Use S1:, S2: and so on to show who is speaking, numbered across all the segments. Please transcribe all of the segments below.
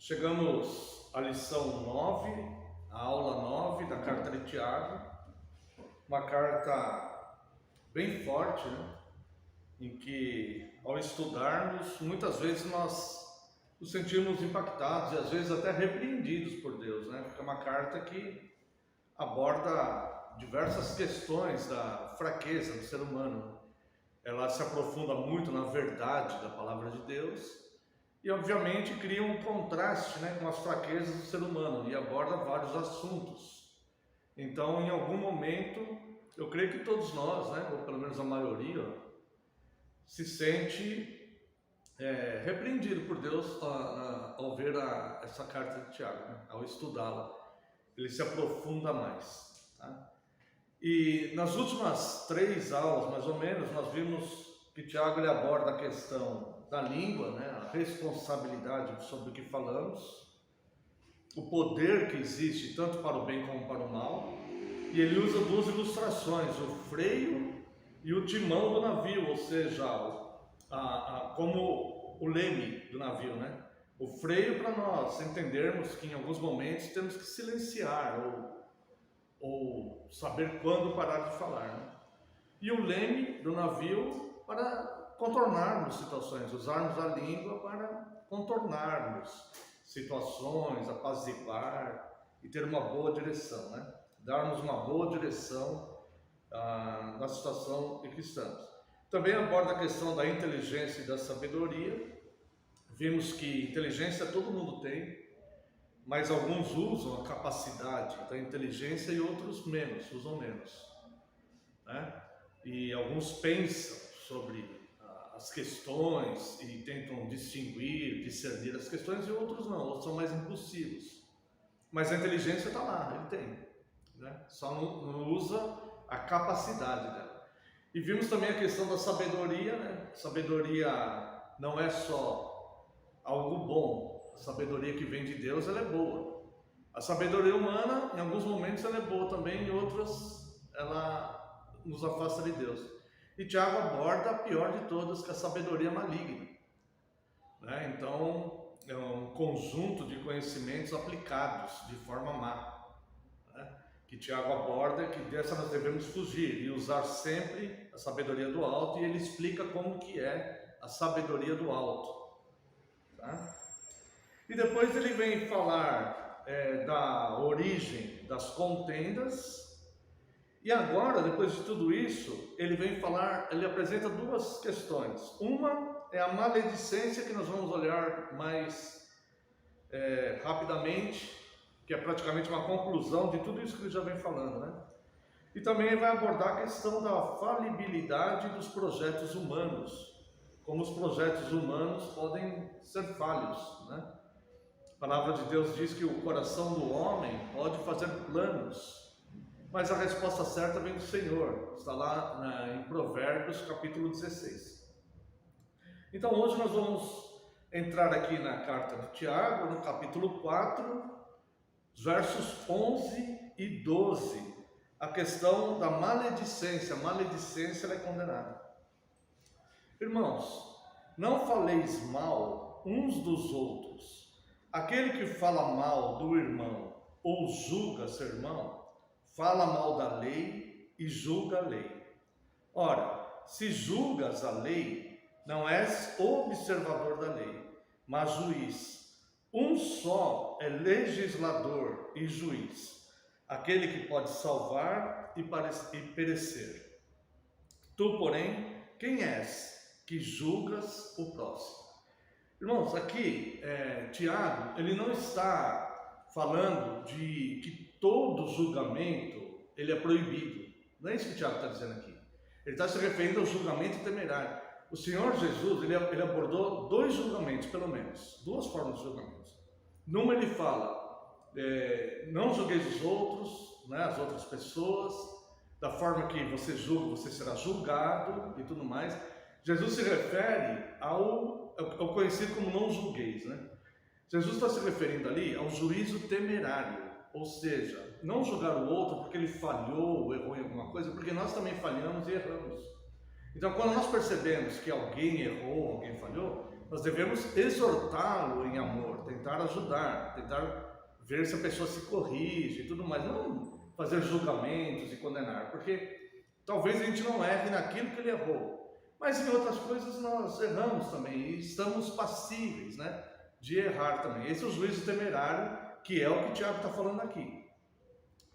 S1: Chegamos à lição 9, a aula 9 da carta de Tiago, uma carta bem forte, né? Em que, ao estudarmos, muitas vezes nós nos sentimos impactados e às vezes até repreendidos por Deus, né? Porque é uma carta que aborda diversas questões da fraqueza do ser humano. Ela se aprofunda muito na verdade da palavra de Deus e, obviamente, cria um contraste, né, com as fraquezas do ser humano e aborda vários assuntos. Então, em algum momento, eu creio que todos nós, né, ou pelo menos a maioria, se sente repreendido por Deus ao ver essa carta de Tiago, né, ao estudá-la. Ele se aprofunda mais. Tá? E nas últimas 3 aulas, mais ou menos, nós vimos que Tiago ele aborda a questão da língua, né, a responsabilidade sobre o que falamos, o poder que existe tanto para o bem como para o mal, e ele usa 2 ilustrações, o freio e o timão do navio, ou seja, como o leme do navio, né? O freio para nós entendermos que em alguns momentos temos que silenciar ou saber quando parar de falar, né? E o leme do navio para contornarmos situações, usarmos a língua para contornarmos situações, apaziguar e ter uma boa direção, né? Darmos uma boa direção na situação em que estamos. Também aborda a questão da inteligência e da sabedoria. Vimos que inteligência todo mundo tem, mas alguns usam a capacidade da inteligência e outros usam menos, né? E alguns pensam sobre as questões e tentam discernir as questões, e outros não, outros são mais impulsivos. Mas a inteligência está lá, ele tem, né? Só não usa a capacidade dela. E vimos também a questão da sabedoria, né? Sabedoria não é só algo bom, a sabedoria que vem de Deus ela é boa. A sabedoria humana, em alguns momentos ela é boa também, em outros ela nos afasta de Deus. E Tiago aborda a pior de todas, que é a sabedoria maligna, né? Então, é um conjunto de conhecimentos aplicados de forma má, né? Que Tiago aborda, que dessa nós devemos fugir e usar sempre a sabedoria do alto, e ele explica como que é a sabedoria do alto. Tá? E depois ele vem falar da origem das contendas. E agora, depois de tudo isso, ele apresenta 2 questões. Uma é a maledicência, que nós vamos olhar mais rapidamente, que é praticamente uma conclusão de tudo isso que ele já vem falando, né? E também vai abordar a questão da falibilidade dos projetos humanos, como os projetos humanos podem ser falhos, né? A palavra de Deus diz que o coração do homem pode fazer planos, mas a resposta certa vem do Senhor. Está lá em Provérbios capítulo 16. Então hoje nós vamos entrar aqui na carta de Tiago, no capítulo 4, versos 11 e 12. A questão da maledicência. A maledicência ela é condenada. Irmãos, não faleis mal uns dos outros. Aquele que fala mal do irmão ou julga seu irmão, fala mal da lei e julga a lei. Ora, se julgas a lei, não és observador da lei, mas juiz. Um só é legislador e juiz, aquele que pode salvar e perecer. Tu, porém, quem és que julgas o próximo? Irmãos, aqui Tiago, ele não está falando de que todo julgamento ele é proibido. Não é isso que Tiago está dizendo aqui. Ele está se referindo ao julgamento temerário. O Senhor Jesus, ele abordou 2 julgamentos, pelo menos, 2 formas de julgamento. Numa ele fala, não julgueis os outros, né, as outras pessoas, da forma que você julga, você será julgado e tudo mais. Jesus se refere ao conhecido como não julgueis, né? Jesus está se referindo ali ao juízo temerário, ou seja, não julgar o outro porque ele falhou ou errou em alguma coisa, porque nós também falhamos e erramos. Então, quando nós percebemos que alguém errou, alguém falhou, nós devemos exortá-lo em amor, tentar ajudar, tentar ver se a pessoa se corrige e tudo mais, não fazer julgamentos e condenar, porque talvez a gente não erre naquilo que ele errou, mas em outras coisas nós erramos também e estamos passíveis, né, de errar também. Esse é o juízo temerário, que é o que o Tiago está falando aqui,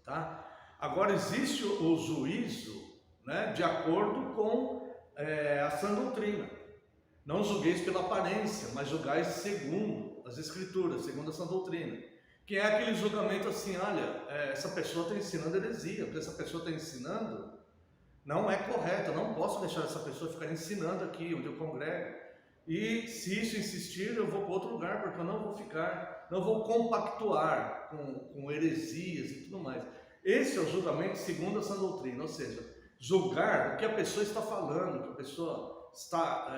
S1: tá? Agora existe o juízo, né, de acordo com a sã doutrina. Não julgueis pela aparência, mas julgais segundo as Escrituras, segundo a sã doutrina. Que é aquele julgamento assim, olha, essa pessoa está ensinando heresia, porque essa pessoa está ensinando não é correto, eu não posso deixar essa pessoa ficar ensinando aqui onde eu congrego. E se isso insistir, eu vou para outro lugar, porque eu não vou ficar, não vou compactuar com heresias e tudo mais. Esse é o julgamento segundo a sã doutrina, ou seja, julgar o que a pessoa está falando, o que a pessoa está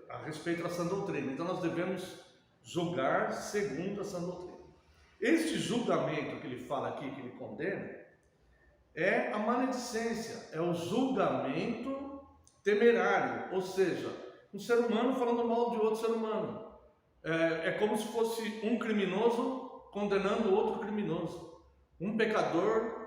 S1: a respeito da sã doutrina. Então nós devemos julgar segundo a sã doutrina. Este julgamento que ele fala aqui, que ele condena, é a maledicência, é o julgamento temerário, ou seja, um ser humano falando mal de outro ser humano. É como se fosse um criminoso condenando outro criminoso, um pecador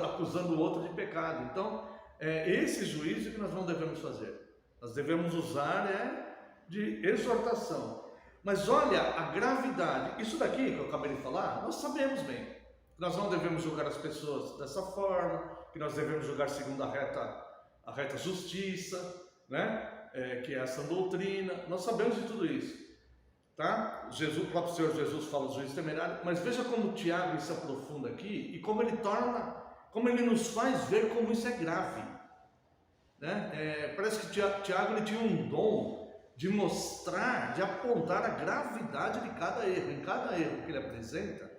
S1: acusando o outro de pecado. Então, esse juízo que nós não devemos fazer. Nós devemos usar de exortação. Mas olha a gravidade. Isso daqui que eu acabei de falar, nós sabemos bem. Nós não devemos julgar as pessoas dessa forma, que nós devemos julgar segundo a reta justiça, né? Que é a sã doutrina. Nós sabemos de tudo isso, tá? O próprio Senhor Jesus fala do juízo temerário, mas veja como o Tiago se aprofunda aqui e como ele nos faz ver como isso é grave, né? Parece que Tiago ele tinha um dom de mostrar, de apontar a gravidade de cada erro. Em cada erro que ele apresenta,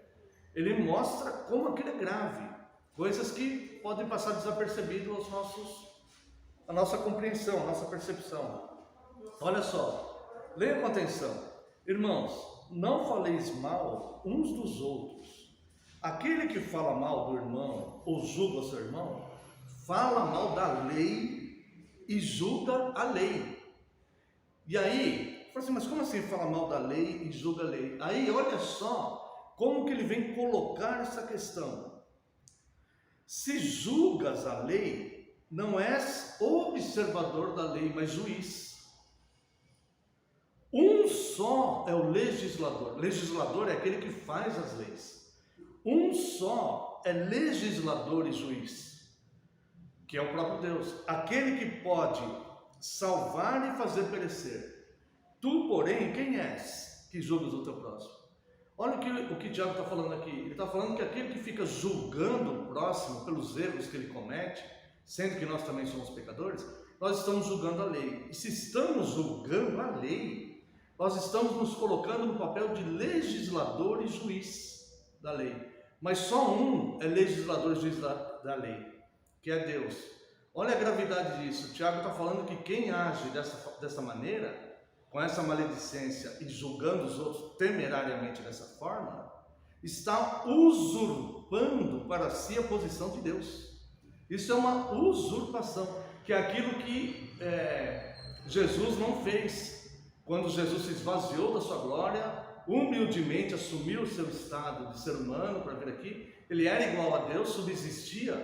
S1: ele mostra como aquilo é grave, coisas que podem passar desapercebido a nossa compreensão, a nossa percepção. Olha só, leia com atenção. Irmãos, não faleis mal uns dos outros. Aquele que fala mal do irmão ou julga o seu irmão, fala mal da lei e julga a lei. E aí, fala assim, mas como assim fala mal da lei e julga a lei? Aí olha só como que ele vem colocar essa questão. Se julgas a lei, não és observador da lei, mas juiz. Um só é o legislador. Legislador é aquele que faz as leis. Um só é legislador e juiz, que é o próprio Deus. Aquele que pode salvar e fazer perecer. Tu, porém, quem és que julgas o teu próximo? Olha o que o Tiago está falando aqui. Ele está falando que aquele que fica julgando o próximo pelos erros que ele comete, sendo que nós também somos pecadores, nós estamos julgando a lei. E se estamos julgando a lei, nós estamos nos colocando no papel de legislador e juiz da lei. Mas só um é legislador e juiz da lei, que é Deus. Olha a gravidade disso. O Tiago está falando que quem age dessa maneira, com essa maledicência e julgando os outros temerariamente dessa forma, está usurpando para si a posição de Deus. Isso é uma usurpação, que é aquilo que Jesus não fez. Quando Jesus se esvaziou da sua glória, humildemente assumiu o seu estado de ser humano para vir aqui, ele era igual a Deus, subsistia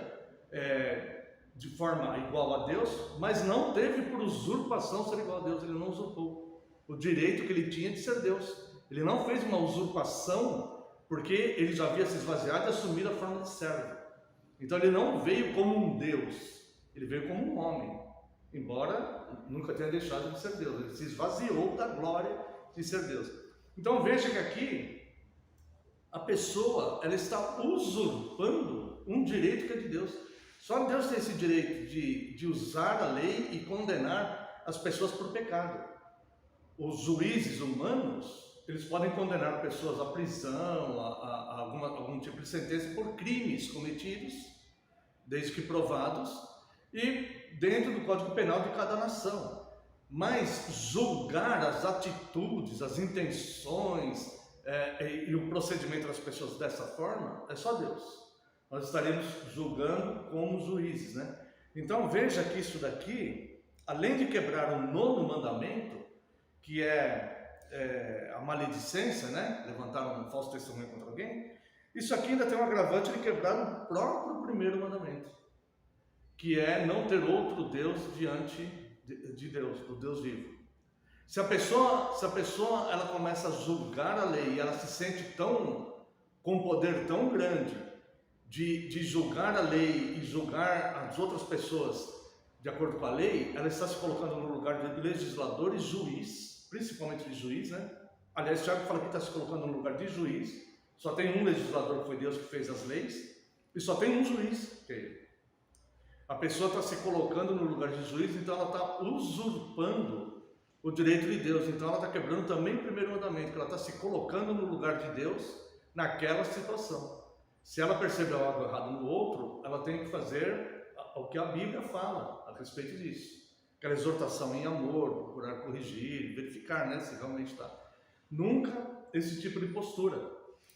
S1: de forma igual a Deus, mas não teve por usurpação ser igual a Deus. Ele não usurpou o direito que ele tinha de ser Deus. Ele não fez uma usurpação porque ele já havia se esvaziado e assumido a forma de servo. Então ele não veio como um Deus, ele veio como um homem, embora nunca tenha deixado de ser Deus. Ele se esvaziou da glória de ser Deus. Então veja que aqui a pessoa ela está usurpando um direito que é de Deus. Só Deus tem esse direito de usar a lei e condenar as pessoas por pecado. Os juízes humanos, eles podem condenar pessoas à prisão, a algum tipo de sentença por crimes cometidos, desde que provados, e dentro do Código Penal de cada nação. Mas julgar as atitudes, as intenções e o procedimento das pessoas dessa forma, é só Deus. Nós estaremos julgando como juízes, né? Então veja que isso daqui, além de quebrar o 9º mandamento, que é a maledicência, né? Levantar um falso testemunho contra alguém, isso aqui ainda tem um agravante de quebrar o próprio 1º mandamento, que é não ter outro Deus diante de Deus, do Deus vivo. Se a pessoa ela começa a julgar a lei e ela se sente com um poder tão grande de julgar a lei e julgar as outras pessoas de acordo com a lei, ela está se colocando no lugar de legislador e juiz, principalmente de juiz, né? Aliás, Tiago fala que está se colocando no lugar de juiz. Só tem um legislador, que foi Deus que fez as leis, e só tem um juiz, que é ele. A pessoa está se colocando no lugar de juiz, então ela está usurpando o direito de Deus. Então ela está quebrando também o 1º mandamento, que ela está se colocando no lugar de Deus naquela situação. Se ela perceber algo errado no outro, ela tem que fazer o que a Bíblia fala a respeito disso. Aquela exortação em amor, procurar corrigir, verificar, né, se realmente está. Nunca esse tipo de postura,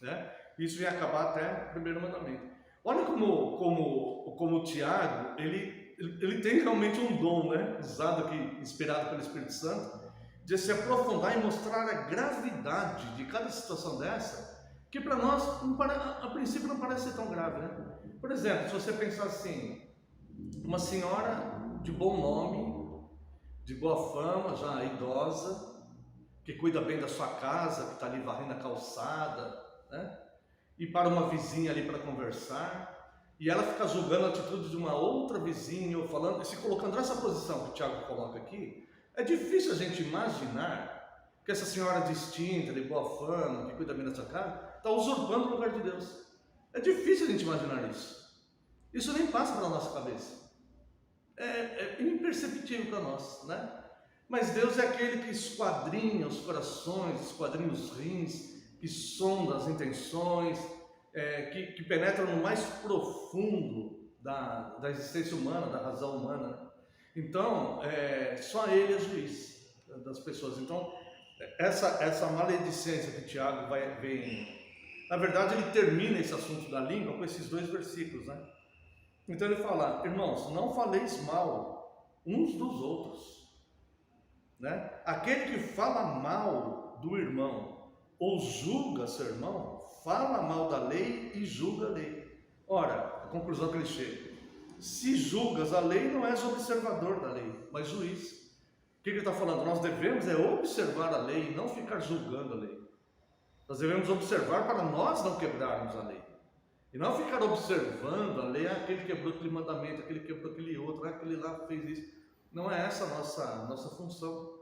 S1: né? Isso vai acabar até o 1º mandamento. Olha como o Tiago, ele tem realmente um dom, né, usado aqui, inspirado pelo Espírito Santo, de se aprofundar e mostrar a gravidade de cada situação dessa, que para nós, a princípio, não parece ser tão grave, né? Por exemplo, se você pensar assim, uma senhora de bom nome, de boa fama, já idosa, que cuida bem da sua casa, que está ali varrendo a calçada, né? E para uma vizinha ali para conversar, e ela fica julgando a atitude de uma outra vizinha, ou falando, se colocando nessa posição que o Tiago coloca aqui, é difícil a gente imaginar que essa senhora distinta, de boa fama, que cuida bem da sua casa, está usurpando o lugar de Deus. É difícil a gente imaginar isso. Isso nem passa pela nossa cabeça. É imperceptível para nós, né? Mas Deus é aquele que esquadrinha os corações, esquadrinha os rins, que sonda as intenções, que penetra no mais profundo da existência humana, da razão humana. Então, só Ele é juiz das pessoas. Então, essa maledicência que Tiago vem... Na verdade, ele termina esse assunto da língua com esses 2 versículos, né? Então ele fala, irmãos, não faleis mal uns dos outros, né? Aquele que fala mal do irmão ou julga seu irmão, fala mal da lei e julga a lei. Ora, a conclusão que ele chega, se julgas a lei, não és observador da lei, mas juiz. O que ele está falando? Nós devemos observar a lei e não ficar julgando a lei. Nós devemos observar para nós não quebrarmos a lei. E não ficar observando a lei, aquele quebrou aquele mandamento, aquele quebrou aquele outro, aquele lá fez isso. Não é essa a nossa função.